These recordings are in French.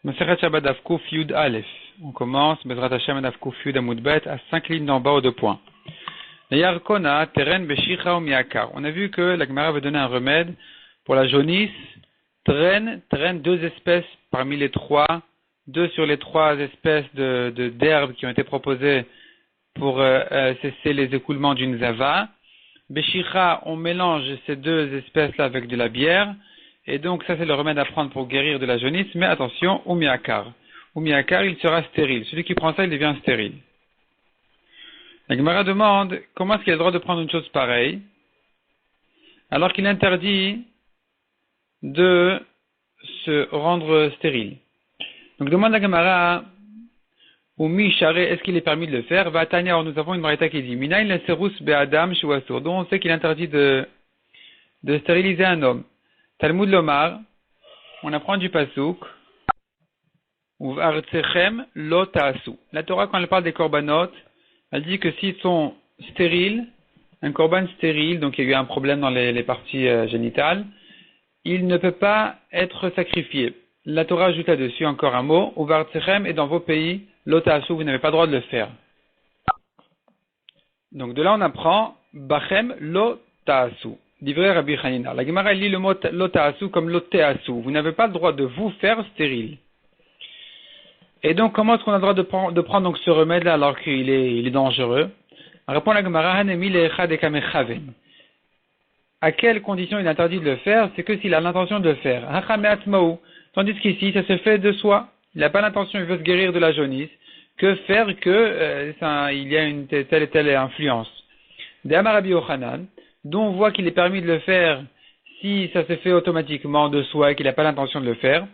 Masechet Shabbat Daf Kuf Yud Aleph. On commence Bezrat Hashem Daf Kuf Yud Amud Bet à 5 lignes d'en bas aux 2 points. Yarkona Teren Beshicha ou Miakar. On a vu que la Gemara veut donner un remède pour la jaunisse. Tren 2 espèces parmi les 3, 2 sur les 3 espèces d'herbes qui ont été proposées pour cesser les écoulements d'une zava. Beshicha, on mélange ces 2 espèces-là avec de la bière. Et donc, ça, c'est le remède à prendre pour guérir de la jaunisse. Mais attention, Umiakar. Umiakar, il sera stérile. Celui qui prend ça, il devient stérile. La Gemara demande comment est-ce qu'il a le droit de prendre une chose pareille, alors qu'il interdit de se rendre stérile. Donc, demande la Gemara, Umi Share, est-ce qu'il est permis de le faire? Vatania, or nous avons une marita qui dit, Minaïn la serus be'adam shuasur. Donc, on sait qu'il est interdit de stériliser un homme. Talmud Lomar, on apprend du Pasuk, Uvartechem lo ta'asu. La Torah, quand elle parle des korbanot, elle dit que s'ils sont stériles, un korban stérile, donc il y a eu un problème dans les parties génitales, il ne peut pas être sacrifié. La Torah ajoute là-dessus encore un mot, Uvartechem, et dans vos pays, lo ta'asu, vous n'avez pas le droit de le faire. Donc de là on apprend, Bachem lo ta'asu. Divrei Rabbi Hanina. La Gemara lit le mot lotaasu comme loteasu. Vous n'avez pas le droit de vous faire stérile. Et donc, comment est-ce qu'on a le droit de prendre donc ce remède-là alors qu'il est dangereux? Répond la Gemara, Hanemi lecha de kamechaven. À quelles conditions il est interdit de le faire? C'est que s'il a l'intention de le faire. Hachame atmaou. Tandis qu'ici, ça se fait de soi. Il n'a pas l'intention, il veut se guérir de la jaunisse. Que faire que il y a une telle et telle influence? De Amar Rabbi Yochanan, dont on voit qu'il est permis de le faire si ça se fait automatiquement de soi et qu'il n'a pas l'intention de le faire.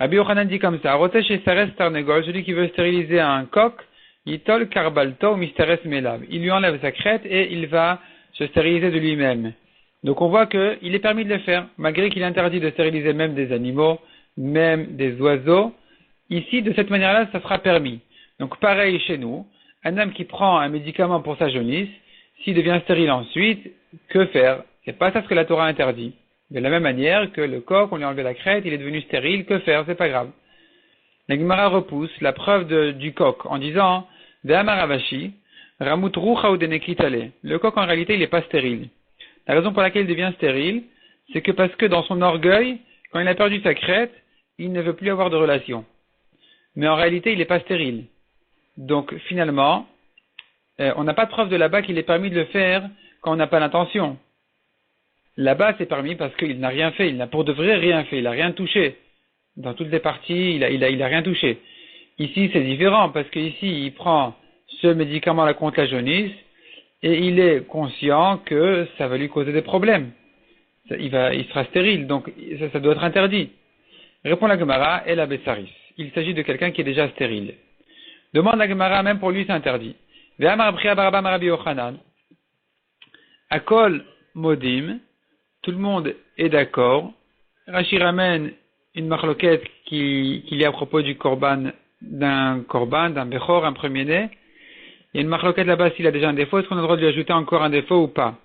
Rabbi Yochanan dit comme ça, Rotesh et Sares Tarnegol, celui qui veut stériliser un coq, Yitol Karbalto Misteres Melav. Il lui enlève sa crête et il va se stériliser de lui-même. Donc on voit qu'il est permis de le faire, malgré qu'il est interdit de stériliser même des animaux, même des oiseaux. Ici, de cette manière-là, ça sera permis. Donc pareil chez nous, un homme qui prend un médicament pour sa jaunisse, s'il devient stérile ensuite, que faire? C'est pas ça ce que la Torah interdit. De la même manière que le coq, on lui a enlevé la crête, il est devenu stérile, que faire? C'est pas grave. La Gemara repousse la preuve du coq en disant, Ve'amaravashi, Ramut rucha ou denekitale. Le coq en réalité il n'est pas stérile. La raison pour laquelle il devient stérile, c'est que parce que dans son orgueil, quand il a perdu sa crête, il ne veut plus avoir de relation. Mais en réalité il n'est pas stérile. Donc finalement, on n'a pas de preuve de là-bas qu'il est permis de le faire quand on n'a pas l'intention. Là-bas, c'est permis parce qu'il n'a rien fait. Il n'a pour de vrai rien fait. Il n'a rien touché. Dans toutes les parties, il a rien touché. Ici, c'est différent parce qu'ici, il prend ce médicament-là contre la jaunisse et il est conscient que ça va lui causer des problèmes. Il sera stérile. Donc, ça doit être interdit. Répond la Gemara, El Abessaris. Il s'agit de quelqu'un qui est déjà stérile. Demande la Gemara, même pour lui, c'est interdit. Akol modim, tout le monde est d'accord. Rashi ramène une marloquette qu'il y a à propos du d'un bechor, un premier-né. Il y a une marloquette là-bas s'il a déjà un défaut, est-ce qu'on a le droit de lui ajouter encore un défaut ou pas?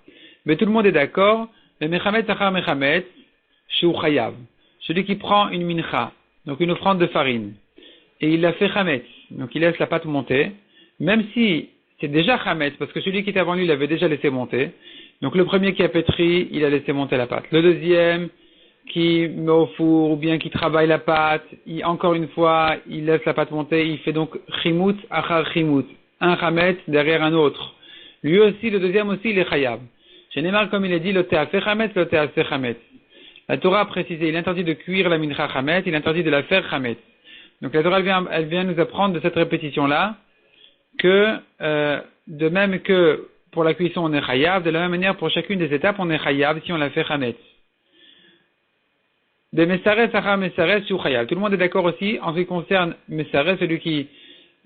Mais tout le monde est d'accord. Le mechamet achar mechamet, shu chayav. Celui qui prend une mincha, donc une offrande de farine, et il la fait chametz, donc il laisse la pâte monter, même si c'est déjà chametz, parce que celui qui était avant lui, il avait déjà laissé monter. Donc le premier qui a pétri, il a laissé monter la pâte. Le deuxième, qui met au four, ou bien qui travaille la pâte, encore une fois, il laisse la pâte monter, il fait donc chimout achar chimout. Un chametz derrière un autre. Lui aussi, le deuxième aussi, il est chayav. Chez Neymar, comme il est dit, le teafé chametz, le teafé chametz. La Torah a précisé, il est interdit de cuire la mincha chametz, il est interdit de la faire chametz. Donc la Torah, elle vient nous apprendre de cette répétition-là, que de même que pour la cuisson on est chayav, de la même manière pour chacune des étapes on est chayav si on la fait chametz. De mesares achar mesares shu chayav. Tout le monde est d'accord aussi en ce qui concerne mesares, celui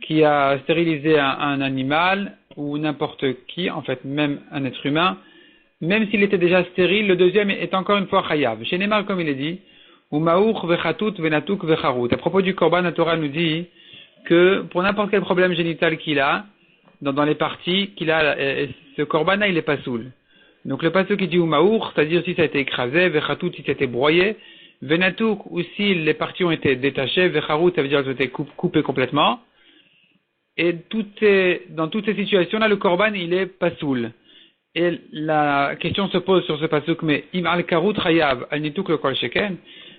qui a stérilisé un animal ou n'importe qui, en fait même un être humain, même s'il était déjà stérile, le deuxième est encore une fois chayav. Chez Neymar, comme il est dit, umaouch vechatut venatuk vecharut. À propos du korban, la Torah nous dit que pour n'importe quel problème génital qu'il a, dans les parties qu'il a, ce korban-là, il est pas soul. Donc le pasuk qui dit umaour, c'est-à-dire si ça a été écrasé, vechatut si ça a été broyé, Venatouk, ou si les parties ont été détachées, Vecharut, ça veut dire qu'elles ont été coupées complètement. Et dans toutes ces situations-là, le korban, il est pasoul. Et la question se pose sur ce pasuk, mais im al karut chayav al nituk le kol sheken,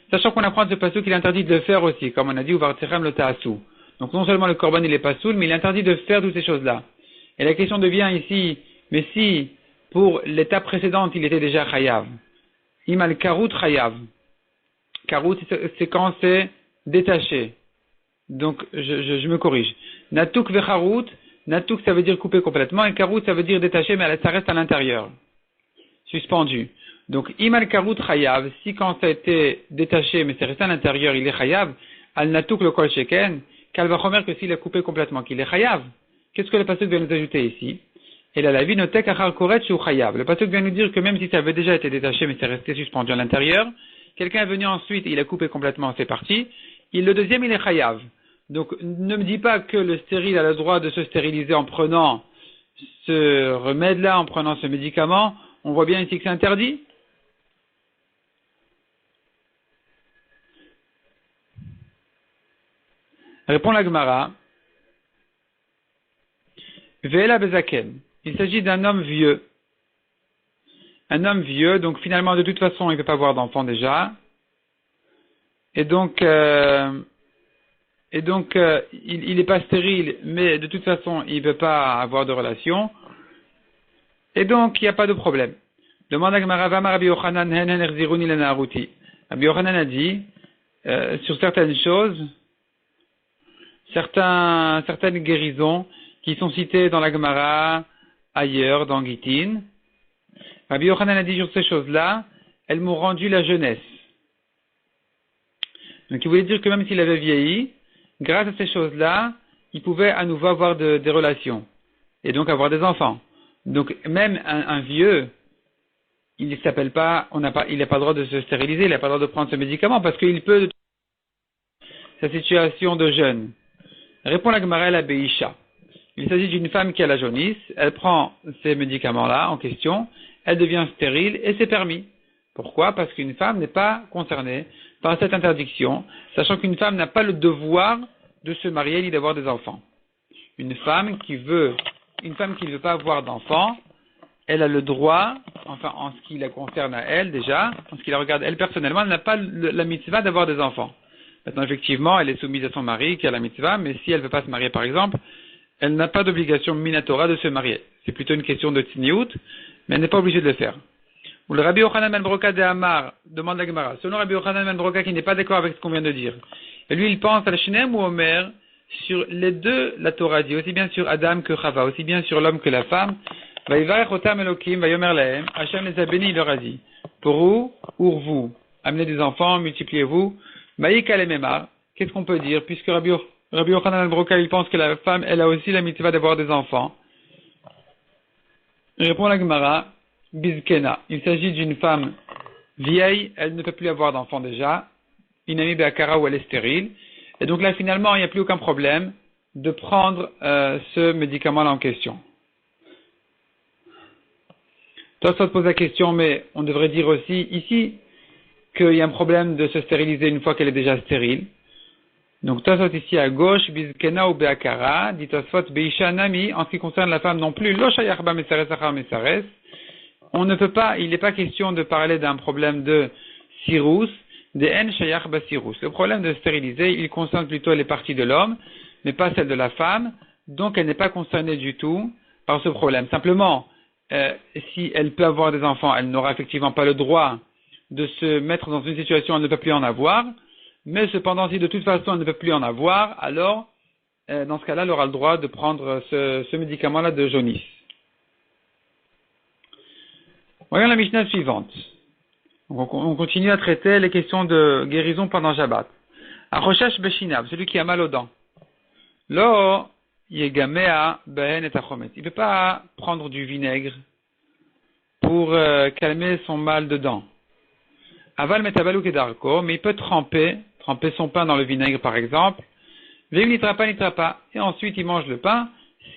sachant qu'on apprend de ce pasuk qu'il est interdit de le faire aussi, comme on a dit, uvartechem le ta'asu. Donc non seulement le korban il est pasoul, mais il est interdit de faire toutes ces choses-là. Et la question devient ici, mais si pour l'étape précédente il était déjà chayav, im al karut chayav, karut c'est quand c'est détaché. Donc je me corrige. Natuk vecharut. Natuk, ça veut dire couper complètement, et karut, ça veut dire détacher, mais ça reste à l'intérieur, suspendu. Donc, imal karut chayav, si quand ça a été détaché, mais c'est resté à l'intérieur, il est chayav, al natuk le kol sheken, kalvachomer que s'il est coupé complètement, qu'il est chayav. Qu'est-ce que le pasuk vient nous ajouter ici? Et là, la vie notek achar koret shu chayav. Le pasuk vient nous dire que même si ça avait déjà été détaché, mais c'est resté suspendu à l'intérieur, quelqu'un est venu ensuite, il a coupé complètement ses parties, le deuxième, il est chayav. Donc, ne me dis pas que le stérile a le droit de se stériliser en prenant ce remède-là, en prenant ce médicament. On voit bien ici que c'est interdit. Répond la Gemara. Ve'ela bezaken. Il s'agit d'un homme vieux. Un homme vieux, donc finalement, de toute façon, il ne peut pas avoir d'enfant déjà. Et donc, il n'est pas stérile, mais de toute façon, il ne peut pas avoir de relation. Et donc, il n'y a pas de problème. Demande à Gemara, Vama Rabbi Yochanan, hen erziruni lenaruti. Rabbi Yochanan a dit, sur certaines choses, certaines guérisons qui sont citées dans la Gemara, ailleurs, dans Gittin. Rabbi Yochanan a dit sur ces choses-là, elles m'ont rendu la jeunesse. Donc, il voulait dire que même s'il avait vieilli, grâce à ces choses-là, il pouvait à nouveau avoir des relations. Et donc avoir des enfants. Donc, même un vieux, il n'a pas le droit de se stériliser, il n'a pas le droit de prendre ce médicament parce qu'il peut, sa situation de jeune. Répond la Gemara à la Beisha. Il s'agit d'une femme qui a la jaunisse, elle prend ces médicaments-là en question, elle devient stérile et c'est permis. Pourquoi? Parce qu'une femme n'est pas concernée par cette interdiction, sachant qu'une femme n'a pas le devoir de se marier ni d'avoir des enfants. Une femme qui ne veut pas avoir d'enfants, elle a le droit, enfin en ce qui la concerne à elle déjà, en ce qui la regarde elle personnellement, elle n'a pas la mitzvah d'avoir des enfants. Maintenant effectivement, elle est soumise à son mari qui a la mitzvah, mais si elle ne veut pas se marier par exemple, elle n'a pas d'obligation minatora de se marier. C'est plutôt une question de tzniout, mais elle n'est pas obligée de le faire. Ou le Rabbi Yochanan ben Broka de Hamar demande la Gemara. Selon Rabbi Yochanan ben Broka qui n'est pas d'accord avec ce qu'on vient de dire. Et lui il pense à la Shinem ou Omer sur les deux, la Torah dit, aussi bien sur Adam que Chava, aussi bien sur l'homme que la femme. Vaïvarech otam Elokim, vayomer lahem, Hachem les a bénis, il leur a dit. Pour vous, amenez des enfants, multipliez-vous. Maïka les Memar, qu'est-ce qu'on peut dire, puisque Rabbi Yochanan ben Broka il pense que la femme, elle a aussi la mitzvah d'avoir des enfants. Il répond la Gemara. Bizkena. Il s'agit d'une femme vieille, elle ne peut plus avoir d'enfant déjà, inami be'akara ou elle est stérile, et donc là finalement il n'y a plus aucun problème de prendre ce médicament-là en question. Toi ça te pose la question, mais on devrait dire aussi ici qu'il y a un problème de se stériliser une fois qu'elle est déjà stérile. Donc toi ici à gauche, bizkena ou be'akara, dit Tosfot be'isha nami, en ce qui concerne la femme non plus, lo shayach ba mesares achar mesares. On ne peut pas, il n'est pas question de parler d'un problème de sirus, de en shayach basirus. Le problème de stériliser, il concerne plutôt les parties de l'homme, mais pas celles de la femme, donc elle n'est pas concernée du tout par ce problème. Simplement, si elle peut avoir des enfants, elle n'aura effectivement pas le droit de se mettre dans une situation où elle ne peut plus en avoir, mais cependant, si de toute façon elle ne peut plus en avoir, alors, dans ce cas-là, elle aura le droit de prendre ce médicament-là de jaunisse. Voyons la Mishnah suivante. Donc, on continue à traiter les questions de guérison pendant Shabbat. Achoshach beshinab, celui qui a mal aux dents. Lo yegamea behen et achomet. Il ne peut pas prendre du vinaigre pour calmer son mal de dents. Aval metabalou kedarko, mais il peut tremper son pain dans le vinaigre par exemple. Veim nitra pas. Et ensuite il mange le pain.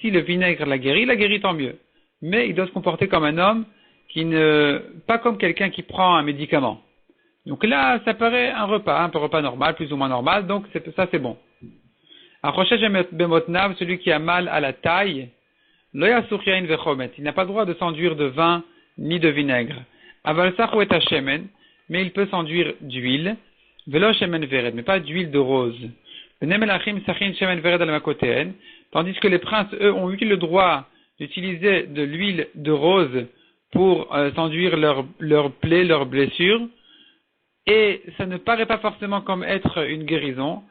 Si le vinaigre l'a guéri tant mieux. Mais il doit se comporter comme un homme pas comme quelqu'un qui prend un médicament. Donc là, ça paraît un repas normal, plus ou moins normal, donc ça c'est bon. Achoshesh bemotnav, celui qui a mal à la taille, lo yasur yain vechomet, il n'a pas le droit de s'enduire de vin ni de vinaigre. Aval sachu et hashemen, mais il peut s'enduire d'huile, velo shemen vered, mais pas d'huile de rose. Benemelachim sachin shemen vered al makoteen, tandis que les princes, eux, ont eu le droit d'utiliser de l'huile de rose pour s'enduire leurs plaies, leurs blessures, et ça ne paraît pas forcément comme être une guérison,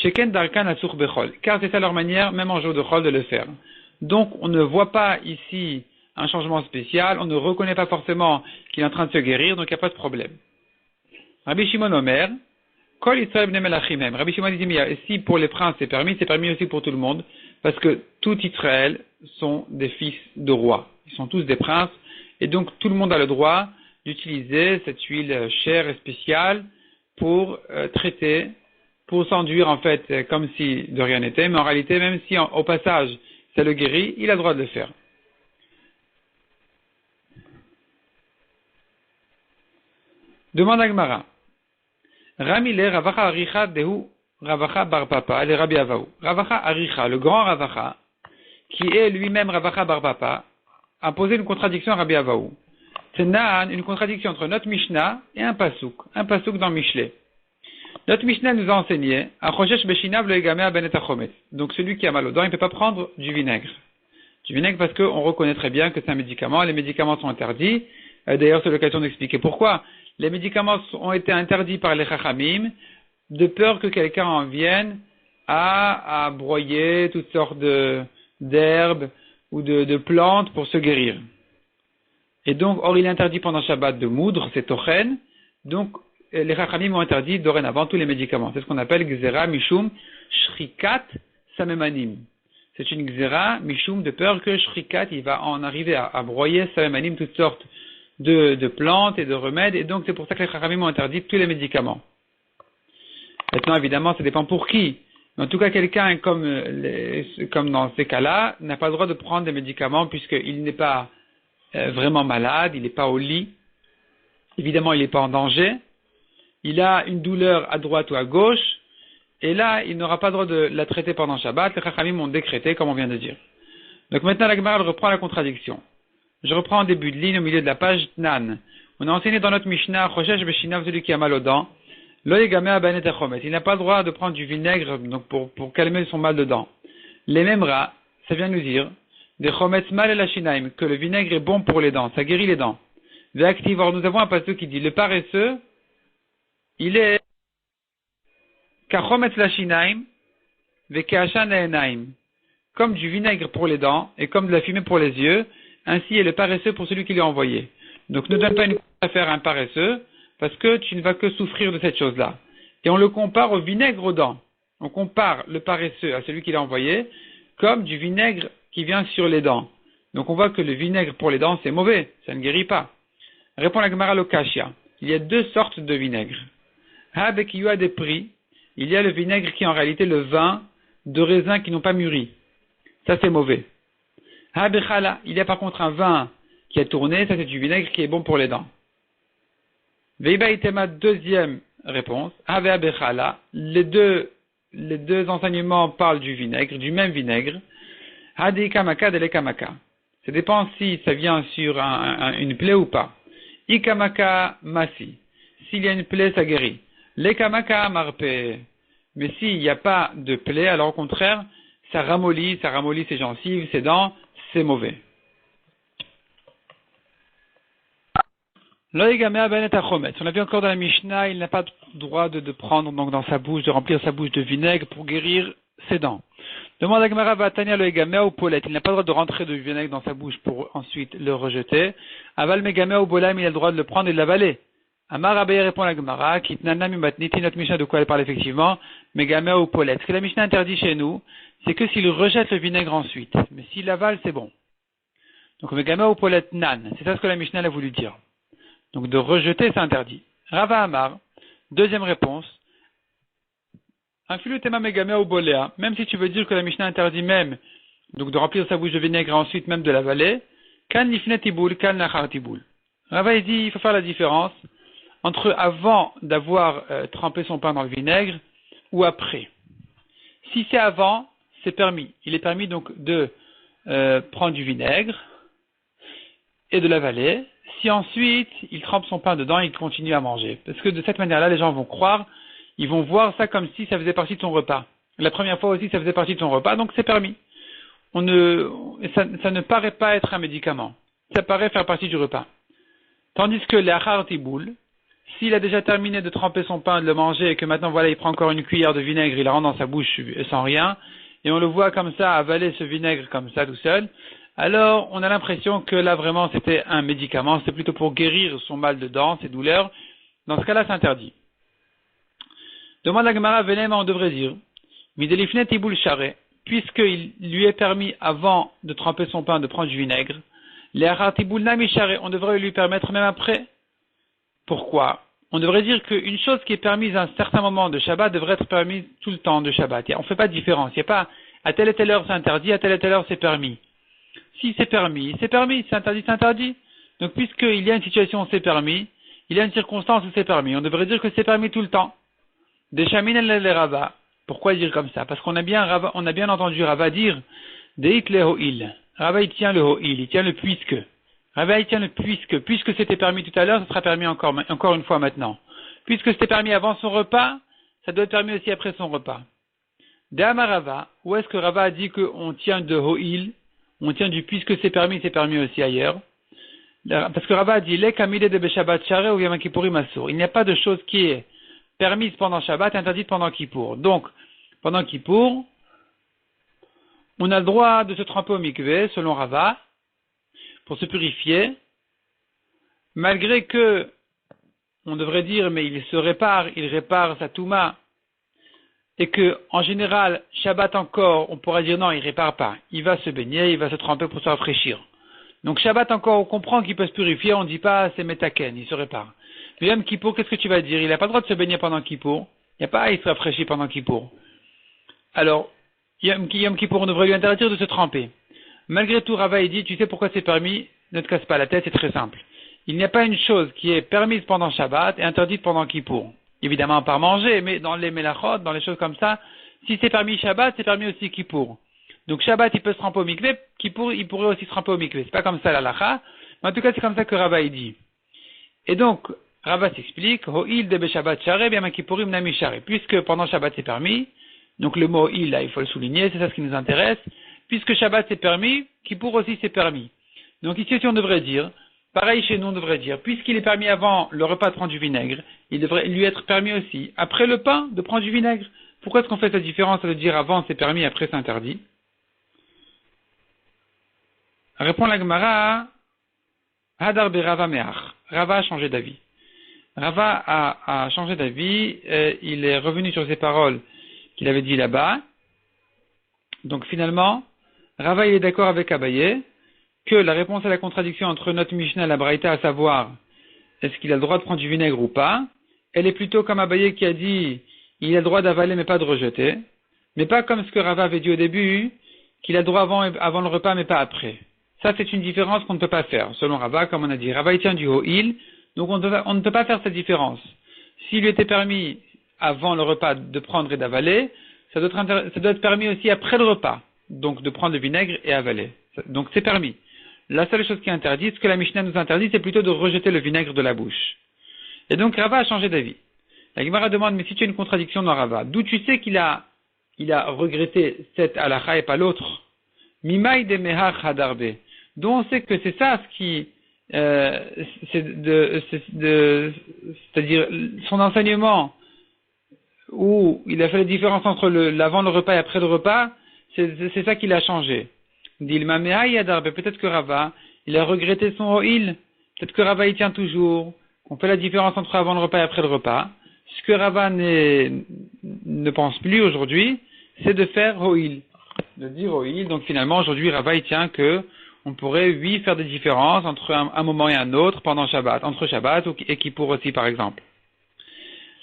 sheken darkan asur bechol, car c'est ça leur manière, même en jour de chol, de le faire. Donc, on ne voit pas ici un changement spécial, on ne reconnaît pas forcément qu'il est en train de se guérir, donc il n'y a pas de problème. Rabbi Shimon Omer, Kol Yisrael bnei melachim. Rabbi Shimon dit, mais si pour les princes c'est permis aussi pour tout le monde, parce que tout Israël sont des fils de rois. Ils sont tous des princes, et donc tout le monde a le droit d'utiliser cette huile chère et spéciale pour traiter, pour s'enduire en fait comme si de rien n'était, mais en réalité, même si au passage ça le guérit, il a le droit de le faire. Demande à Gemara. Ramile Ravacha Aricha Dehu Ravacha Bar Papa le Rabbi Avaou. Ravacha Aricha, le grand Ravacha, qui est lui-même Ravacha Bar Papa, a posé une contradiction à Rabbi Avaou. C'est une contradiction entre notre Mishnah et un pasouk dans Mishleh. Notre Mishnah nous a enseigné Achoshesh Beshinav le Egamea Benet Achomet. Donc celui qui a mal aux dents, il ne peut pas prendre du vinaigre. Du vinaigre parce qu'on reconnaît très bien que c'est un médicament, les médicaments sont interdits. D'ailleurs, c'est l'occasion d'expliquer pourquoi. Les médicaments ont été interdits par les Chachamim, de peur que quelqu'un en vienne à broyer toutes sortes d'herbes ou de plantes pour se guérir. Et donc, or il est interdit pendant Shabbat de moudre, c'est tochen. Donc, les Chachamim ont interdit dorénavant tous les médicaments. C'est ce qu'on appelle Gzera Mishum Shrikat Samemanim. C'est une Gzera Mishum de peur que Shrikat, il va en arriver à broyer Samemanim, toutes sortes de plantes et de remèdes. Et donc, c'est pour ça que les Chachamim ont interdit tous les médicaments. Maintenant, évidemment, ça dépend pour qui. Mais en tout cas, quelqu'un comme dans ces cas-là n'a pas le droit de prendre des médicaments puisqu'il n'est pas vraiment malade, il n'est pas au lit. Évidemment, il n'est pas en danger. Il a une douleur à droite ou à gauche. Et là, il n'aura pas le droit de la traiter pendant Shabbat. Les Chachamim ont décrété, comme on vient de dire. Donc maintenant, la Gemara reprend la contradiction. Je reprends en début de ligne, au milieu de la page, Tnan. On a enseigné dans notre Mishnah, Choshesh Beshinav, celui qui a mal aux dents. Lo Yegamea Benet Achomet. Il n'a pas le droit de prendre du vinaigre donc pour calmer son mal de dents. Les mêmes rats, ça vient nous dire, des Chometz mal et la Shinaim, que le vinaigre est bon pour les dents, ça guérit les dents. Ve'aktiv, or nous avons un passage qui dit, le paresseux, il est Kachometz la Shinaim, ve'ke'ashan la'enaim. Comme du vinaigre pour les dents et comme de la fumée pour les yeux, ainsi est le paresseux pour celui qui l'a envoyé. Donc ne donne pas une affaire à un paresseux, parce que tu ne vas que souffrir de cette chose-là. Et on le compare au vinaigre aux dents. On compare le paresseux à celui qui l'a envoyé comme du vinaigre qui vient sur les dents. Donc on voit que le vinaigre pour les dents, c'est mauvais, ça ne guérit pas. Répond la Gemara Lokashia. Il y a deux sortes de vinaigre. Habekiyu a des prix. Il y a le vinaigre qui est en réalité le vin de raisins qui n'ont pas mûri. Ça c'est mauvais. Habechala, il y a par contre un vin qui a tourné, ça c'est du vinaigre qui est bon pour les dents. Veiba itema, deuxième réponse. Habechala, les deux enseignements parlent du vinaigre, du même vinaigre. Hadi kamaka de lekamaka. Ça dépend si ça vient sur une plaie ou pas. Ikamaka masi. S'il y a une plaie, ça guérit. Lekamaka marpe. Mais s'il n'y a pas de plaie, alors au contraire, ça ramollit ses gencives, ses dents, c'est mauvais. On a vu encore dans la Mishnah, il n'a pas le droit de prendre donc dans sa bouche, de remplir sa bouche de vinaigre pour guérir ses dents. Demande à Gemara Vatania le Egamea ou Polette. Il n'a pas le droit de rentrer de vinaigre dans sa bouche pour ensuite le rejeter. Aval Megamea ou Bolam, il a le droit de le prendre et de l'avaler. Amar Abaye répond à la Gemara, Kitnana Mimatniti, notre Mishnah de quoi elle parle effectivement, Megamea ou Polette. Ce que la Mishnah interdit chez nous, c'est que s'il rejette le vinaigre ensuite. Mais s'il l'avale, c'est bon. Donc Megamea ou Polette Nan. C'est ça ce que la Mishnah a voulu dire. Donc de rejeter, c'est interdit. Rava Amar, deuxième réponse. Un filutema megamea ou boléa, même si tu veux dire que la Mishnah interdit même, donc de remplir sa bouche de vinaigre et ensuite même de l'avaler, kan lifne tiboul, kan lachar tiboul. Rava dit, il faut faire la différence entre avant d'avoir trempé son pain dans le vinaigre ou après. Si c'est avant, c'est permis. Il est permis donc de prendre du vinaigre et de l'avaler. Si ensuite il trempe son pain dedans, il continue à manger. Parce que de cette manière-là, les gens vont croire, ils vont voir ça comme si ça faisait partie de ton repas. La première fois aussi, ça faisait partie de ton repas, donc c'est permis. Ça ne paraît pas être un médicament. Ça paraît faire partie du repas. Tandis que l'achar tiboul, s'il a déjà terminé de tremper son pain, de le manger, et que maintenant, voilà, il prend encore une cuillère de vinaigre, il la rentre dans sa bouche sans rien, et on le voit comme ça, avaler ce vinaigre comme ça, tout seul, alors on a l'impression que là, vraiment, c'était un médicament, c'était plutôt pour guérir son mal de dents, ses douleurs. Dans ce cas-là, c'est interdit. Demande la Gemara, Vénéma, on devrait dire, Midelifne tiboul charé, puisqu'il lui est permis, avant de tremper son pain, de prendre du vinaigre, l'achar tiboul nami charé, on devrait lui permettre même après. Pourquoi? On devrait dire qu'une chose qui est permise à un certain moment de Shabbat devrait être permise tout le temps de Shabbat. On ne fait pas de différence. Il n'y a pas à telle et telle heure c'est interdit, à telle et telle heure c'est permis. Si c'est permis, c'est permis. C'est interdit, c'est interdit. Donc puisqu'il y a une situation où c'est permis, il y a une circonstance où c'est permis. On devrait dire que c'est permis tout le temps. Des chamin les Rava. Pourquoi dire comme ça? Parce qu'on a bien entendu Rava dire Deit le ho'il. Rava il tient le ho'il, il tient le puisque. Rava il tient le puisque c'était permis tout à l'heure, ça sera permis encore une fois maintenant. Puisque c'était permis avant son repas, ça doit être permis aussi après son repas. D'Ama Rava, où est-ce que Rava a dit qu'on tient de ho'il, on tient du puisque c'est permis aussi ailleurs? Parce que Rava a dit, les kamide de Beshabbat Share ou Yom Kippourim Asur. Il n'y a pas de chose qui est permise pendant Shabbat, interdite pendant Kippour. Donc, pendant Kippour, on a le droit de se tremper au mikvé, selon Rava, pour se purifier, malgré que, on devrait dire, mais il répare sa touma, et que, en général, Shabbat encore, on pourra dire non, il répare pas. Il va se baigner, il va se tremper pour se rafraîchir. Donc Shabbat encore, on comprend qu'il peut se purifier, on ne dit pas c'est metaken, il se répare. Mais Yom Kippour, qu'est-ce que tu vas dire? Il n'a pas le droit de se baigner pendant Kippour. Il n'y a pas il se rafraîchit pendant Kippour. Alors, Yom Kippour, on devrait lui interdire de se tremper. Malgré tout, Rava il dit, tu sais pourquoi c'est permis? Ne te casse pas la tête, c'est très simple. Il n'y a pas une chose qui est permise pendant Shabbat et interdite pendant Kippour. Évidemment, par manger, mais dans les melachot, dans les choses comme ça, si c'est permis Shabbat, c'est permis aussi Kippour. Donc Shabbat, il peut se tremper au mikvé, Kippour, il pourrait aussi se tremper au mikvé. C'est pas comme ça l'halakha, mais en tout cas, c'est comme ça que Rava il dit. Et donc, Rava s'explique, Ho'il de Beshabbat Share, bien Kippourim Nami Share. Puisque pendant Shabbat c'est permis, donc le mot il, là, il faut le souligner, c'est ça ce qui nous intéresse. Puisque Shabbat c'est permis, Kippour aussi c'est permis. Donc ici on devrait dire, pareil chez nous on devrait dire, puisqu'il est permis avant le repas de prendre du vinaigre, il devrait lui être permis aussi, après le pain, de prendre du vinaigre. Pourquoi est-ce qu'on fait cette différence de dire avant c'est permis, après c'est interdit? Répond la Gemara, Hadar be Rava Meach. Rava a changé d'avis. Rava a changé d'avis, il est revenu sur ses paroles qu'il avait dit là-bas. Donc finalement, Rava il est d'accord avec Abaye que la réponse à la contradiction entre notre Mishnah et la Braïta, à savoir est-ce qu'il a le droit de prendre du vinaigre ou pas, elle est plutôt comme Abaye qui a dit il a le droit d'avaler mais pas de rejeter, mais pas comme ce que Rava avait dit au début, qu'il a le droit avant le repas mais pas après. Ça c'est une différence qu'on ne peut pas faire, selon Rava, comme on a dit. Rava il tient du ho'il, donc on ne peut pas faire cette différence. S'il lui était permis avant le repas de prendre et d'avaler, ça doit être permis aussi après le repas, donc de prendre le vinaigre et avaler. Donc c'est permis. La seule chose qui est interdite, ce que la Mishnah nous interdit, c'est plutôt de rejeter le vinaigre de la bouche. Et donc Rava a changé d'avis. La Gemara demande, mais si tu as une contradiction dans Rava, d'où tu sais qu'il a regretté cette halakha et pas l'autre? Mimai de mehach hadarbe. D'où on sait que c'est ça ce qui c'est-à-dire son enseignement où il a fait la différence entre l'avant le repas et après le repas, c'est ça qu'il a changé. Dilma mehai hadarbe. Peut-être que Rava, il a regretté son ho'il. Peut-être que Rava il tient toujours. On fait la différence entre avant le repas et après le repas. Ce que Rava ne pense plus aujourd'hui, c'est de faire ho'il. De dire ho'il. Donc finalement, aujourd'hui, Rava il tient que on pourrait, oui, faire des différences entre un moment et un autre pendant Shabbat, entre Shabbat et Kippour aussi, par exemple.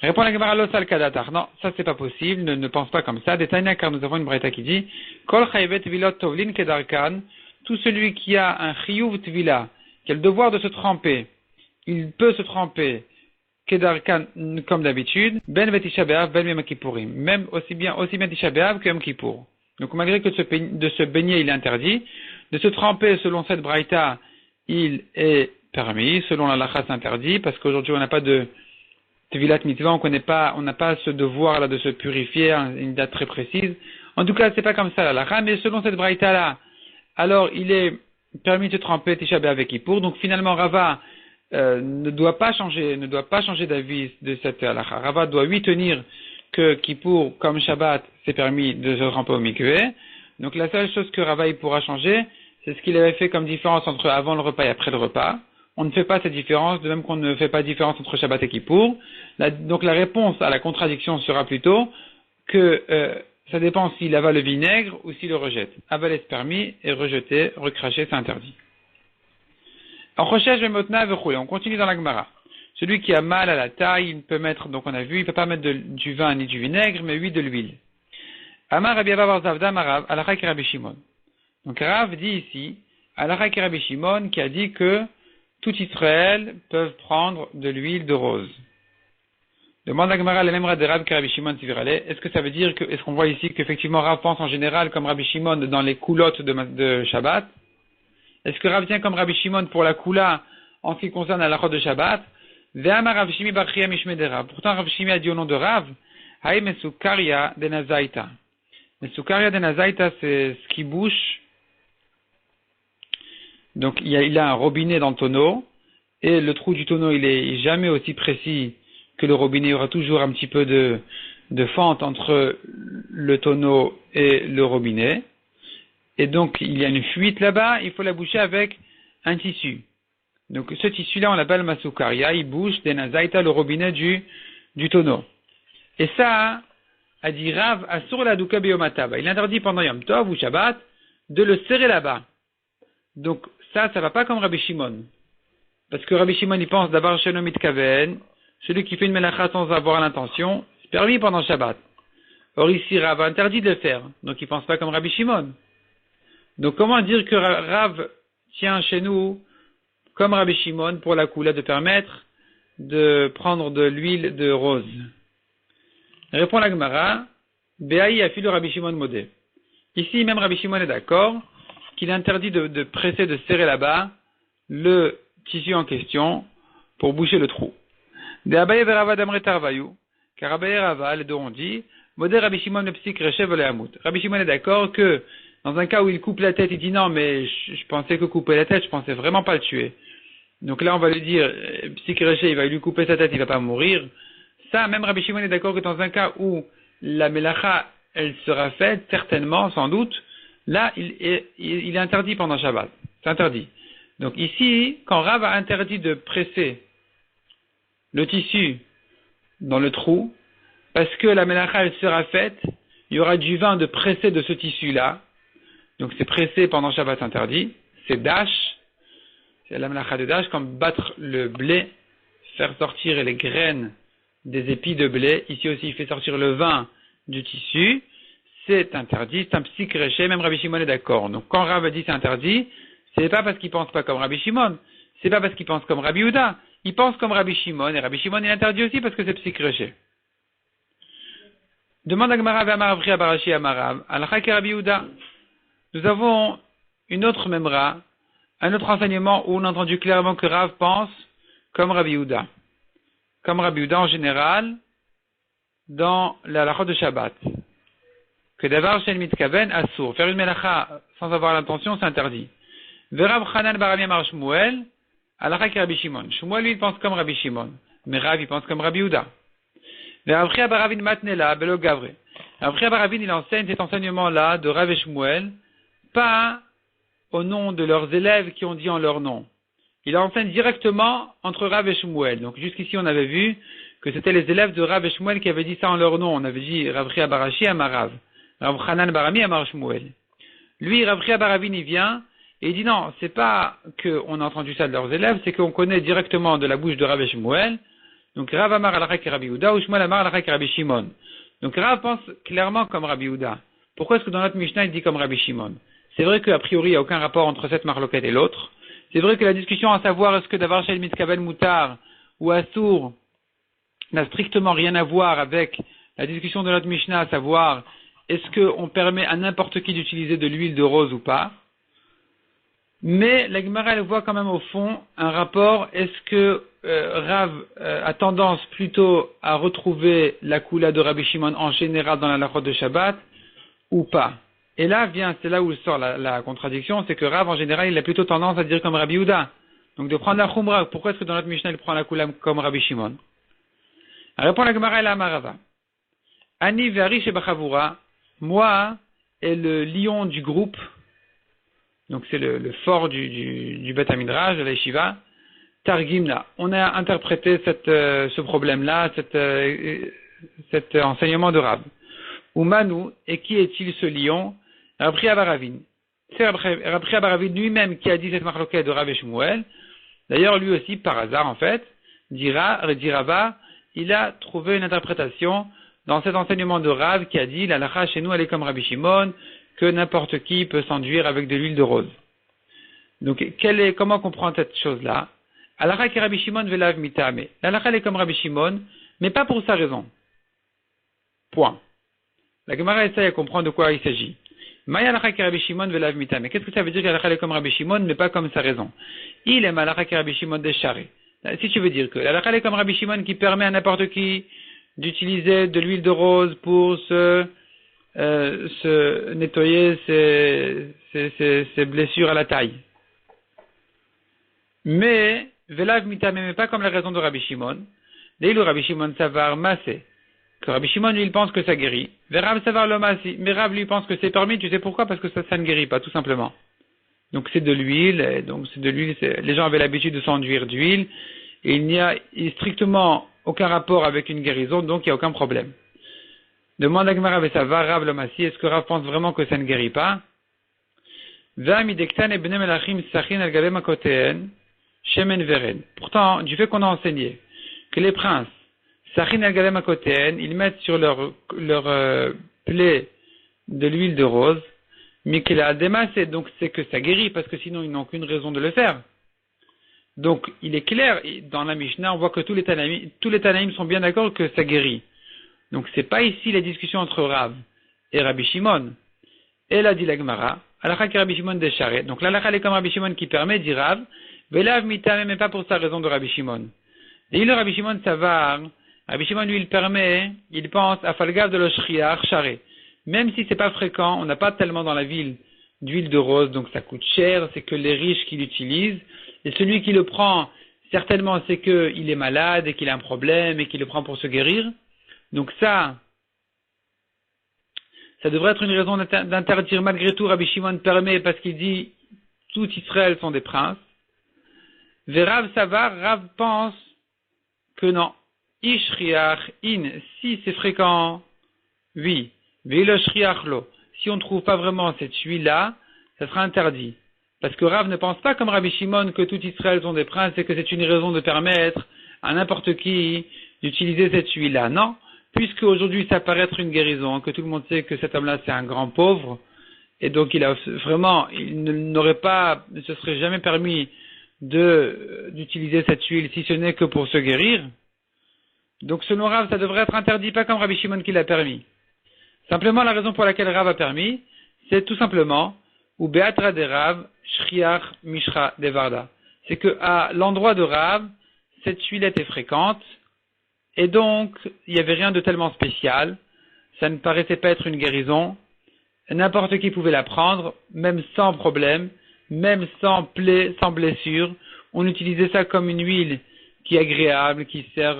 Répond la Gemara Losal Kadatar. Non, ça c'est pas possible, ne pense pas comme ça. Détaillez, car nous avons une braïta qui dit Kol chayvet vilot tovlin kedarkan. Tout celui qui a un chiyuv tvila, qui a le devoir de se tremper, il peut se tremper Kedarkan, comme d'habitude, Ben Vetisha B'Av, Ben Yom Kippourim. Même aussi bien Tisha B'Av que Yom Kippour. Donc malgré que de se baigner il est interdit, de se tremper selon cette braïta, il est permis, selon la lacha c'est interdit, parce qu'aujourd'hui on n'a pas de Tevilat Mitzvah, on n'a pas ce devoir là de se purifier à une date très précise. En tout cas c'est pas comme ça la lacha, mais selon cette braïta là, alors il est permis de se tremper Tisha B'Av et Kippour. Donc finalement Rava ne doit pas changer d'avis de cette halakha. Rava doit lui tenir que Kippour, comme Shabbat, c'est permis de se tremper au mikveh. Donc la seule chose que Rava pourra changer, c'est ce qu'il avait fait comme différence entre avant le repas et après le repas. On ne fait pas cette différence, de même qu'on ne fait pas de différence entre Shabbat et Kippour. Donc la réponse à la contradiction sera plutôt que ça dépend s'il avale le vinaigre ou s'il le rejette. Avaler c'est permis et rejeter, recracher c'est interdit. On continue dans la Gemara. Celui qui a mal à la taille, il peut mettre, donc on a vu, il ne peut pas mettre du vin ni du vinaigre, mais oui de l'huile. Amar Rabbi Abba bar Zavda Marav, Alakha ki Rabbi Shimon. Donc Rav dit ici, Alakha ki Rabbi Shimon, qui a dit que tout Israël peuvent prendre de l'huile de rose. Demande la Gemara, le même Rav de Rav que Rabbi Shimon Tivirale. Est-ce que ça veut dire est-ce qu'on voit ici qu'effectivement Rav pense en général comme Rabbi Shimon dans les coulottes de Shabbat? Est-ce que Rav tient comme Rabbi Shimon pour la Kula en ce qui concerne la Chod de Shabbat? Ve'amar Rav Shimi bar Chiya mishmei de Rav. Pourtant Rav Shimi a dit au nom de Rav, Haï mesukaria de Nazaïta. Mesukaria de Nazaïta, c'est ce qui bouche. Donc il a un robinet dans le tonneau, et le trou du tonneau il est jamais aussi précis que le robinet. Il y aura toujours un petit peu de fente entre le tonneau et le robinet. Et donc, il y a une fuite là-bas, il faut la boucher avec un tissu. Donc, ce tissu-là, on l'appelle masukaria, il bouche des nazaïta, le robinet du tonneau. Et ça, a dit Rav, asur la douka beyomataba. Il interdit pendant Yom Tov ou Shabbat de le serrer là-bas. Donc, ça va pas comme Rabbi Shimon. Parce que Rabbi Shimon, il pense d'abord shelo mitkaven, celui qui fait une melacha sans avoir l'intention, c'est permis pendant Shabbat. Or ici, Rav a interdit de le faire. Donc, il pense pas comme Rabbi Shimon. Donc, comment dire que Rav tient chez nous, comme Rabbi Shimon, pour la Kula, de permettre de prendre de l'huile de rose? Répond la Gemara, Be'aï a fait le Rabbi Shimon modé. Ici, même Rabbi Shimon est d'accord qu'il interdit de presser, de serrer là-bas le tissu en question pour boucher le trou. De Abaye verava d'amre tarvayou, car Abaye et Rava, les deux ont dit, modé Rabbi Shimon le psik rechev le hamout. Rabbi Shimon est d'accord que dans un cas où il coupe la tête, il dit non, mais je pensais que couper la tête, je pensais vraiment pas le tuer. Donc là, on va lui dire, Psikreché, il va lui couper sa tête, il va pas mourir. Ça, même Rabbi Shimon est d'accord que dans un cas où la melacha, elle sera faite, certainement, sans doute, là, il est interdit pendant Shabbat. C'est interdit. Donc ici, quand Rav a interdit de presser le tissu dans le trou, parce que la melacha, elle sera faite, il y aura du vin de presser de ce tissu-là. Donc c'est pressé pendant Shabbat interdit, c'est dash, c'est la melacha de dash, comme battre le blé, faire sortir les graines des épis de blé. Ici aussi il fait sortir le vin du tissu, c'est interdit, c'est un psikreché, même Rabbi Shimon est d'accord. Donc quand Rav dit c'est interdit, c'est pas parce qu'il pense pas comme Rabbi Shimon, c'est pas parce qu'il pense comme Rabbi Yehuda, il pense comme Rabbi Shimon, et Rabbi Shimon est interdit aussi parce que c'est psikreché. Demande à Gemara V'amar Avri Abarashi Amarav, Alcha ke Rabbi Yehuda. Nous avons une autre memra, un autre enseignement où on a entendu clairement que Rav pense comme Rabbi Yehuda. Comme Rabbi Yehuda en général, dans la halakha de Shabbat. Que d'avoir chez le mitkaven assour. Faire une melacha sans avoir l'intention, c'est interdit. Verav Chanan Barami Amar Shmuel, halakha ki Rabbi Shimon. Shmuel, lui, il pense comme Rabbi Shimon. Mais Rav, il pense comme Rabbi Yehuda. Verav Chia Baravin Matnela, Belo Gavre. Rav Chia Baravin, il enseigne cet enseignement-là de Rav et Shmuel, pas au nom de leurs élèves qui ont dit en leur nom. Il enseigne directement entre Rav et Shmuel. Donc jusqu'ici on avait vu que c'était les élèves de Rav et Shmuel qui avaient dit ça en leur nom. On avait dit Rav Chia Barashi Amar Rav, Rav Chanan Barami Amar Shmuel. Lui, Rav Chia Baravin, il vient et il dit non, c'est pas qu'on a entendu ça de leurs élèves, c'est qu'on connaît directement de la bouche de Rav et Shmuel. Donc Rav Amar Alakha ki Rabbi Yehuda ou Shmuel Amar Alakha ki Rabbi Shimon. Donc Rav pense clairement comme Rabbi Yehuda. Pourquoi est-ce que dans notre Mishnah il dit comme Rabbi Shimon? C'est vrai qu'a priori il n'y a aucun rapport entre cette marloquette et l'autre. C'est vrai que la discussion à savoir est-ce que d'avoir chez le mitkaven moutar ou assour n'a strictement rien à voir avec la discussion de notre Mishnah, à savoir est-ce qu'on permet à n'importe qui d'utiliser de l'huile de rose ou pas. Mais la Gemara, elle voit quand même au fond un rapport. Est-ce que Rav a tendance plutôt à retrouver la Kula de Rabbi Shimon en général dans la halachot de Shabbat ou pas? Et là c'est là où sort la contradiction, c'est que Rav en général il a plutôt tendance à dire comme Rabbi Yehuda. Donc de prendre la Khumra, pourquoi est-ce que dans notre Mishnah il prend la Kula comme Rabbi Shimon? Répond la Gemara et la Marava. Ani ve'ari shebachavura, moi et le lion du groupe. Donc c'est le fort du Beth Midrash, de la Yeshiva, Targimna. On a interprété ce problème-là, cet enseignement de Rav. Umanu, et qui est-il ce lion? Rabbi Abaravin. C'est Rabbi Abaravin lui-même qui a dit cette marloquette de Rav et Shmuel. D'ailleurs, lui aussi, par hasard en fait, dit Rava, il a trouvé une interprétation dans cet enseignement de Rav qui a dit la halakha chez nous elle est comme Rabbi Shimon, que n'importe qui peut s'enduire avec de l'huile de rose. Donc, comment comprendre cette chose-là? Halakha ki Rabbi Shimon velav mitame. La halakha elle est comme Rabbi Shimon, mais pas pour sa raison. Point. La Gemara essaie à comprendre de quoi il s'agit. Maya halakha ki Rabbi Shimon velav mitame. Qu'est-ce que ça veut dire que la halakha elle est comme Rabbi Shimon, mais pas comme sa raison? Il est halakha ki Rabbi Shimon décharé. Si tu veux dire que la halakha elle est comme Rabbi Shimon qui permet à n'importe qui d'utiliser de l'huile de rose pour se nettoyer ses blessures à la taille. Mais, velav mitame, mais pas comme la raison de Rabbi Shimon. Leilu Rabbi Shimon savar masé. Que Rabbi Shimon, lui, il pense que ça guérit. Verav savar lo masi. Mais Rav, lui, pense que c'est permis. Tu sais pourquoi? Parce que ça ne guérit pas, tout simplement. Donc, c'est de l'huile. Donc, c'est de l'huile. Les gens avaient l'habitude de s'enduire d'huile. Et il n'y a strictement aucun rapport avec une guérison, donc il n'y a aucun problème. Demande à Gemara, ça va, Rav le Massi, est-ce que Rav pense vraiment que ça ne guérit pas? Pourtant, du fait qu'on a enseigné que les princes, Sachin al Galem Akoten, ils mettent sur leur plaie de l'huile de rose, mais qu'il a démassé, donc c'est que ça guérit, parce que sinon ils n'ont aucune raison de le faire. Donc, il est clair, dans la Mishnah, on voit que tous les Tanaïm sont bien d'accord que ça guérit. Donc, c'est pas ici la discussion entre Rav et Rabbi Shimon. Et là, dit la Gemara, halakha ki Rabbi Shimon décharé. Donc, l'halakha est comme Rabbi Shimon qui permet, dit Rav, velav mitame, mais pas pour sa raison de Rabbi Shimon. Et le Rabbi Shimon savar, Rabbi Shimon, lui, il permet, il pense à falgav de l'oshriach charé. Même si c'est pas fréquent, on n'a pas tellement dans la ville d'huile de rose, donc ça coûte cher, c'est que les riches qui l'utilisent. Et celui qui le prend, certainement, c'est qu'il est malade et qu'il a un problème et qu'il le prend pour se guérir. Donc ça devrait être une raison d'interdire. Malgré tout, Rabbi Shimon permet parce qu'il dit tout Israël sont des princes. Verav Savar, Rav pense que non. Ishriach in, si c'est fréquent, oui. Velo shriach lo. Si on ne trouve pas vraiment cette huile-là, ça sera interdit. Parce que Rav ne pense pas comme Rabbi Shimon que tout Israël sont des princes et que c'est une raison de permettre à n'importe qui d'utiliser cette huile-là. Non, puisque aujourd'hui ça paraît être une guérison, que tout le monde sait que cet homme-là c'est un grand pauvre, et donc il ne se serait jamais permis d'utiliser cette huile si ce n'est que pour se guérir. Donc selon Rav, ça devrait être interdit, pas comme Rabbi Shimon qui l'a permis. Simplement la raison pour laquelle Rav a permis, c'est tout simplement ou Beatra de Rav, Shriach Mishra de Varda. C'est que à l'endroit de Rav, cette huile était fréquente, et donc il n'y avait rien de tellement spécial, ça ne paraissait pas être une guérison, n'importe qui pouvait la prendre, même sans problème, même sans plaie, sans blessure, on utilisait ça comme une huile qui est agréable, qui sert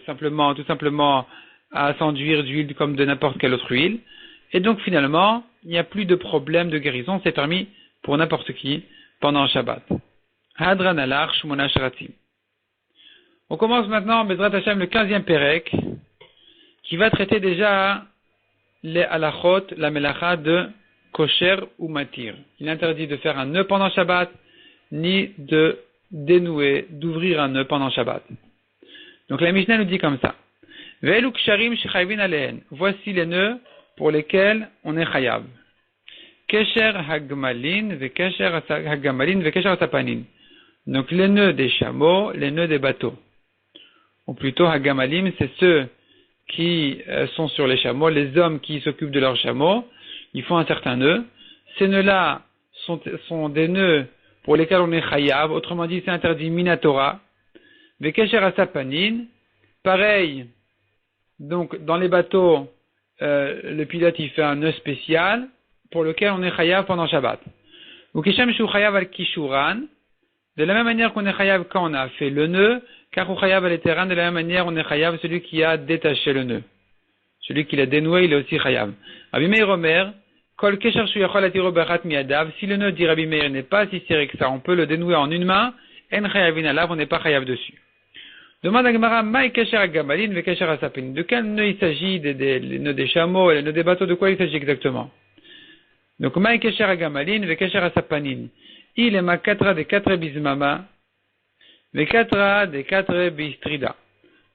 tout simplement à s'enduire d'huile comme de n'importe quelle autre huile, et donc finalement, il n'y a plus de problème de guérison, c'est permis pour n'importe qui pendant Shabbat. Hadran al Shmona Shratim. On commence maintenant, Bezrat Hashem, le 15e Pérek, qui va traiter déjà les halachot, la melacha de kosher ou matir. Il est interdit de faire un nœud pendant Shabbat, ni de dénouer, d'ouvrir un nœud pendant Shabbat. Donc la Mishnah nous dit comme ça. Ve'elu ksharim shechayvin alehen. Voici les nœuds pour lesquels on est chayav. Kesher hagmalin vekesher hagamalin vekesher sapanin. Donc les nœuds des chameaux, les nœuds des bateaux. ou plutôt Hagamalim, c'est ceux qui sont sur les chameaux, les hommes qui s'occupent de leurs chameaux, ils font un certain nœud. Ces nœuds-là sont des nœuds pour lesquels on est chayav, autrement dit c'est interdit minatora. Vekesher asapanin, pareil, donc dans les bateaux, le pilote il fait un nœud spécial pour lequel on est chayav pendant Shabbat. Ou kishem shu chayav al kishuran, de la même manière qu'on est chayav quand on a fait le nœud, car ou chayav al eteran, de la même manière on est chayav celui qui a détaché le nœud. Celui qui l'a dénoué, il est aussi chayav. Rabbi Meir Omer, kol kesher shu yachol atiro b'achat miyadav, si le nœud dit Rabbi Meir n'est pas si serré que ça, on peut le dénouer en une main, en chayavin alav, on n'est pas chayav dessus. Demande à Gemara, maï kesher agamalin ve kesher asapin. De quel nœud il s'agit des nœuds des chameaux et les nœuds des bateaux, de quoi il s'agit exactement? Donc, maï kesher agamalin ve kesher asapanin. Il est ma katra des quatre bismama, ve katra des quatre bistrida.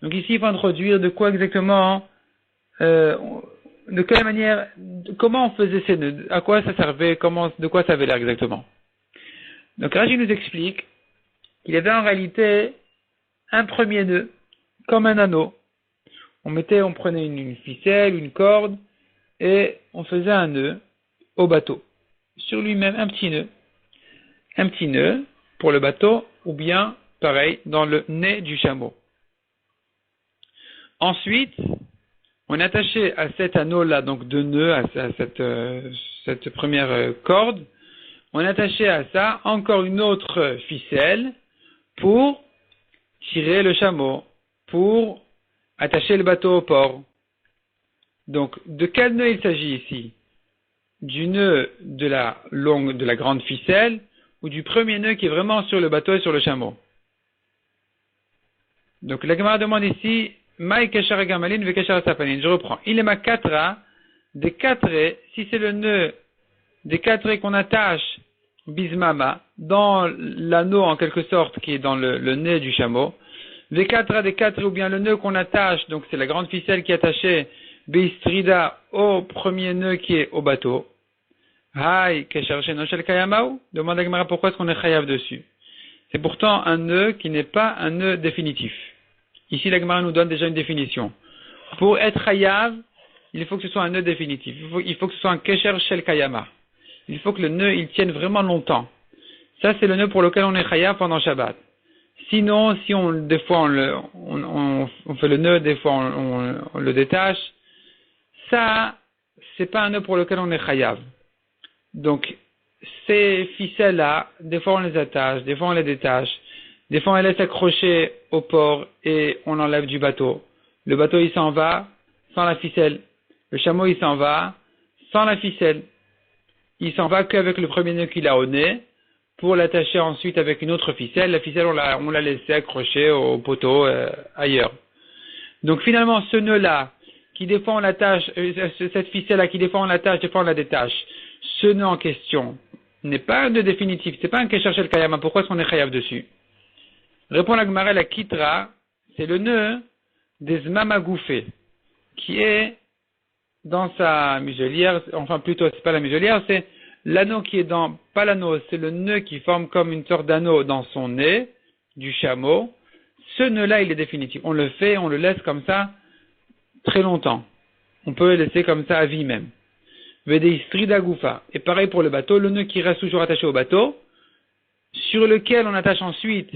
Donc ici, il faut introduire de quoi exactement, de quelle manière, comment on faisait ces nœuds, à quoi ça servait, de quoi ça avait l'air exactement. Donc Rashi nous explique qu'il y avait en réalité un premier nœud, comme un anneau. On prenait une ficelle, une corde, et on faisait un nœud au bateau. Sur lui-même, un petit nœud. Un petit nœud pour le bateau, ou bien, pareil, dans le nez du chameau. Ensuite, on attachait à cet anneau-là, donc deux nœuds, à cette première corde, on attachait à ça encore une autre ficelle pour tirer le chameau, pour attacher le bateau au port. Donc, de quel nœud il s'agit ici? Du nœud de la grande ficelle, ou du premier nœud qui est vraiment sur le bateau et sur le chameau? Donc, la Gemara demande ici, Maï kesher agamalin ve kesher asapanin. Je reprends. Il est ma katra des quatre, si c'est le nœud des quatre qu'on attache bismama, dans l'anneau en quelque sorte qui est dans le nez du chameau, les quatre des quatre, ou bien le nœud qu'on attache, donc c'est la grande ficelle qui est attachée bistrida au premier nœud qui est au bateau. Hay kesher sheno shel kayamau, demande à Gemara pourquoi est-ce qu'on est chayav dessus. C'est pourtant un nœud qui n'est pas un nœud définitif. Ici la Gemara nous donne déjà une définition. Pour être chayav, il faut que ce soit un nœud définitif. Il faut que ce soit un kesher shel kayama. Il faut que le nœud il tienne vraiment longtemps. Ça c'est le nœud pour lequel on est chayav pendant Shabbat. Sinon, si des fois on fait le nœud, des fois on le détache, ça c'est pas un nœud pour lequel on est chayav. Donc ces ficelles-là, des fois on les attache, des fois on les détache, des fois on les laisse accrocher au port et on l'enlève du bateau. Le bateau il s'en va sans la ficelle. Le chameau il s'en va sans la ficelle. Il s'en va qu'avec le premier nœud qu'il a au nez pour l'attacher ensuite avec une autre ficelle. La ficelle on l'a laissé accrocher au poteau ailleurs. Donc finalement ce nœud-là, qui des fois on l'attache, cette ficelle-là qui des fois on l'attache, des fois on la détache, ce nœud en question n'est pas un nœud définitif, c'est pas un kesher shel kayama. Pourquoi est-ce qu'on est chayav dessus? Répond la Gemara, la kitra, c'est le nœud des mamagoufé, qui est dans sa muselière, enfin plutôt c'est pas la muselière, c'est l'anneau qui est pas l'anneau, c'est le nœud qui forme comme une sorte d'anneau dans son nez, du chameau. Ce nœud-là, il est définitif. On le fait, on le laisse comme ça, très longtemps. On peut le laisser comme ça à vie même. Vedeistridagufa. Et pareil pour le bateau, le nœud qui reste toujours attaché au bateau, sur lequel on attache ensuite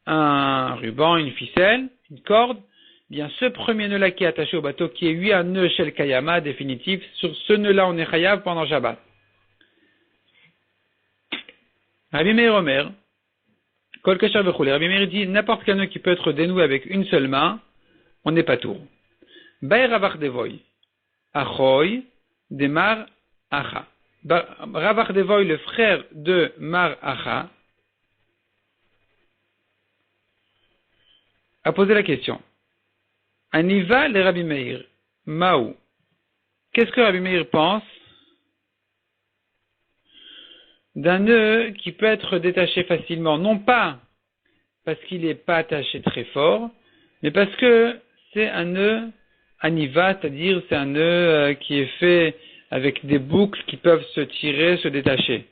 un ruban, une ficelle, une corde, bien ce premier nœud-là qui est attaché au bateau, qui est lui un nœud shel kayama définitif, sur ce nœud-là on est chayav pendant Shabbat. Rabbi Meir Omer, kol kesher v'chulei. Rabbi Meir dit n'importe quel nœud qui peut être dénoué avec une seule main, on n'est pas tour. Bay ravach devoy, achoy de Mar Acha. Ravach devoy, le frère de Mar Acha, a posé la question. Aniva le Rabbi Meir, Maou. Qu'est-ce que Rabbi Meir pense d'un nœud qui peut être détaché facilement, non pas parce qu'il n'est pas attaché très fort, mais parce que c'est un nœud aniva, c'est-à-dire c'est un nœud qui est fait avec des boucles qui peuvent se tirer, se détacher.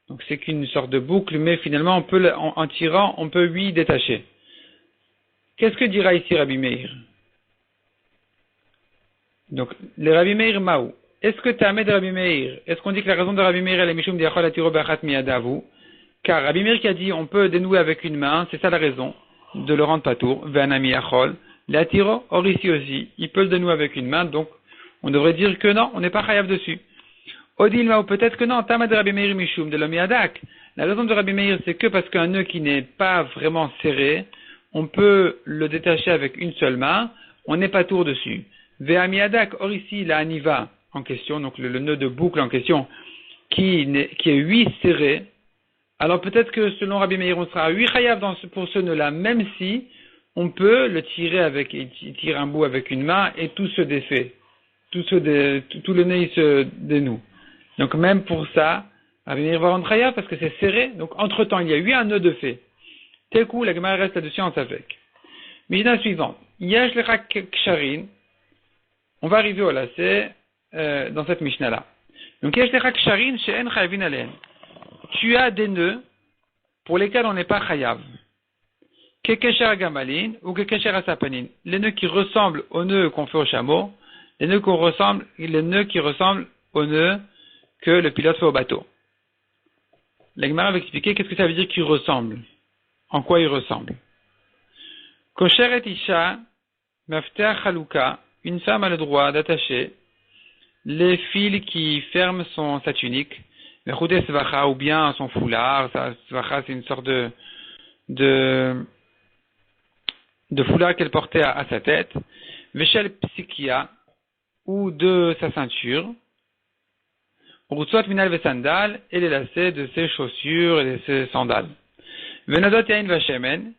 Donc c'est qu'une sorte de boucle, mais finalement en tirant, on peut lui détacher. Qu'est-ce que dira ici Rabbi Meir? Donc, le Rabbi Meir Maou. Est-ce que Tameh de Rabbi Meir, est-ce qu'on dit que la raison de Rabbi Meir elle est Mishum Diachol Atiro Bachat Miyadavu? Car Rabbi Meir qui a dit on peut dénouer avec une main, c'est ça la raison de le rendre patour. Ve'anami Achol. L'Atiro, or ici aussi, il peut le dénouer avec une main, donc on devrait dire que non, on n'est pas chayav dessus. Odil Maou, peut-être que non, Tameh de Rabbi Meir Mishum de l'Omiadak. La raison de Rabbi Meir, c'est que parce qu'un nœud qui n'est pas vraiment serré, on peut le détacher avec une seule main, on n'est pas tour dessus. Ve'amiadak, or ici, la aniva en question, donc le nœud de boucle en question, qui est 8 serré, alors peut-être que selon Rabbi Meir, on sera à 8 chayav pour ce nœud-là, même si on peut le il tire un bout avec une main et tout se défait. Tout le nœud il se dénoue. Donc même pour ça, Rabbi Meir va rendre chayav parce que c'est serré, donc entre-temps, il y a 8 nœuds de fait. Tel coup, la Gemara reste là-dessus en Safek. Mishnah suivante. Yesh lecha ksharin. On va arriver au lacet dans cette Mishnah-là. Donc, yesh lecha ksharin she'en chayavin alen. Tu as des nœuds pour lesquels on n'est pas chayav. Kekesher gamalin ou kekesher asapanin. Les nœuds qui ressemblent aux nœuds qu'on fait au chameau, les nœuds qui ressemblent aux nœuds que le pilote fait au bateau. La Gemara va expliquer qu'est-ce que ça veut dire qu'ils ressemblent. En quoi ils ressemblent. Kosher et Isha, Mafter Chaluka, une femme a le droit d'attacher les fils qui ferment sa tunique, Mechoude Svacha, ou bien son foulard. Svacha, c'est une sorte de foulard qu'elle portait à sa tête, Veshel Psikia, ou de sa ceinture, Rutzot Minal Vesandal, et les lacets de ses chaussures et de ses sandales. Venadot Yain Vashemen,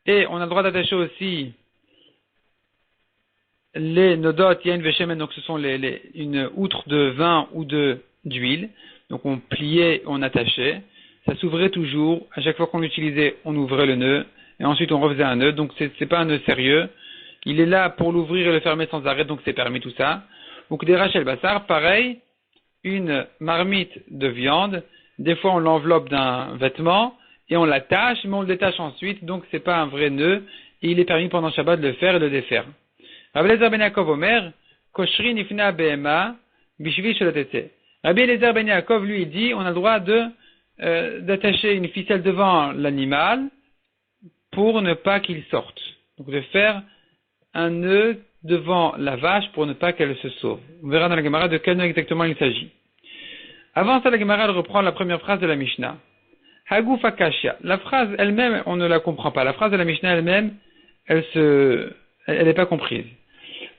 et on a le droit d'attacher aussi les nodot Yain Vashemen, donc ce sont une outre de vin ou d'huile, donc on pliait, on attachait, ça s'ouvrait toujours, à chaque fois qu'on l'utilisait, on ouvrait le nœud, et ensuite on refaisait un nœud, donc c'est pas un nœud sérieux, il est là pour l'ouvrir et le fermer sans arrêt, donc c'est permis tout ça. Donc des Rachel Bassar, pareil, une marmite de viande, des fois on l'enveloppe d'un vêtement, et on l'attache, mais on le détache ensuite, donc c'est pas un vrai nœud, et il est permis pendant Shabbat de le faire et de le défaire. Rabbi Eliezer ben Yaakov Omer, Koshri nifna behema, bishvil shelotetse. Rabbi Eliezer ben Yaakov, lui, il dit, on a le droit d'attacher une ficelle devant l'animal, pour ne pas qu'il sorte. Donc de faire un nœud devant la vache pour ne pas qu'elle se sauve. On verra dans la Gemara de quel nœud exactement il s'agit. Avant ça, la Gemara reprend la première phrase de la Mishnah. Haguf Akashia. La phrase elle-même, on ne la comprend pas. La phrase de la Mishnah elle-même, elle n'est pas comprise.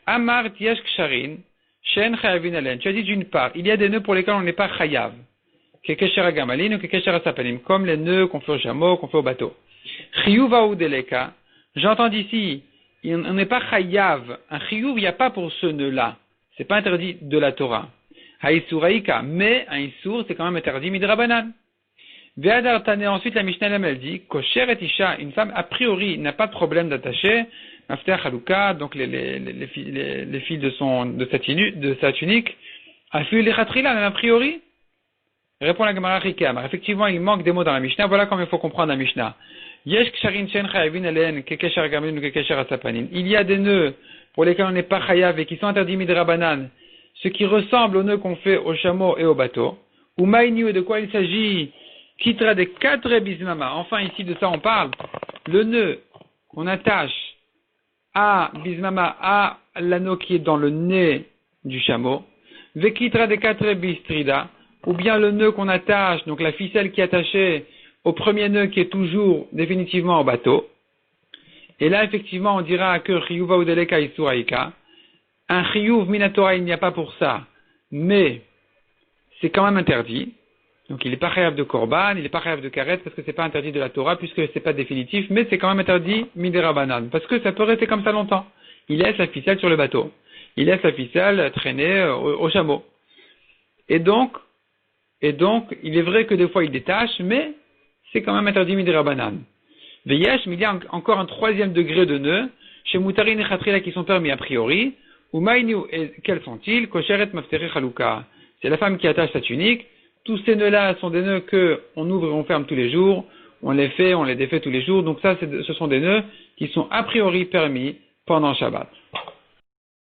Amar Tiyesh Ksharin, Shen Chayavin Alen. Tu as dit d'une part, il y a des nœuds pour lesquels on n'est pas chayav. Kekesher Agamalin ou Kekesher Asapanim, comme les nœuds qu'on fait au chameau, qu'on fait au bateau. Chiyuva ou Deleka. J'entends d'ici, on n'est pas chayav. Un chiyuv, il n'y a pas pour ce nœud-là. C'est pas interdit de la Torah. Haïsouraïka. Mais un issour, c'est quand même interdit midrabanan. Ve'adar Tane, ensuite la Mishnah elle dit, Kosher et Isha, une femme a priori n'a pas de problème d'attacher, Mafter Chaluka, donc les fils de sa tunique, Afiu Lechatrila, même a priori. Répond la Gemara Rikam. Effectivement, il manque des mots dans la Mishnah, voilà comment il faut comprendre la Mishnah. Yesh Ksharin Shen Chayavin Elen, Kekesher Gamalin ou Kekesher Asapanin. Il y a des nœuds pour lesquels on n'est pas chayav et qui sont interdits midrabanan, ce qui ressemble aux nœuds qu'on fait au chameau et au bateau. Ou Maïniu, et de quoi il s'agit? Kitra de 4 bismama. Enfin, ici, de ça, on parle. Le nœud qu'on attache à bismama, à l'anneau qui est dans le nez du chameau. Vekitra de 4 bistrida. Ou bien le nœud qu'on attache, donc la ficelle qui est attachée au premier nœud qui est toujours définitivement au bateau. Et là, effectivement, on dira que chiyuva ou deleka isuraika. Un chiyuv minatora, il n'y a pas pour ça. Mais, c'est quand même interdit. Donc il n'est pas chayav de korban, il n'est pas chayav de karet parce que c'est pas interdit de la Torah puisque c'est pas définitif, mais c'est quand même interdit midirabanan parce que ça peut rester comme ça longtemps. Il laisse la ficelle sur le bateau, il laisse la ficelle traîner au chameau. Et donc, il est vrai que des fois il détache, mais c'est quand même interdit midirabanan. Veyesh, mais il y a encore un troisième degré de nœuds chez Moutarin et Khatrila qui sont permis a priori. Ou Maïniu, et quels sont-ils? Kosheret Mafteri Chaluka. C'est la femme qui attache sa tunique. Tous ces nœuds-là sont des nœuds qu'on ouvre et on ferme tous les jours. on les défait tous les jours. Donc ça, ce sont des nœuds qui sont a priori permis pendant Shabbat.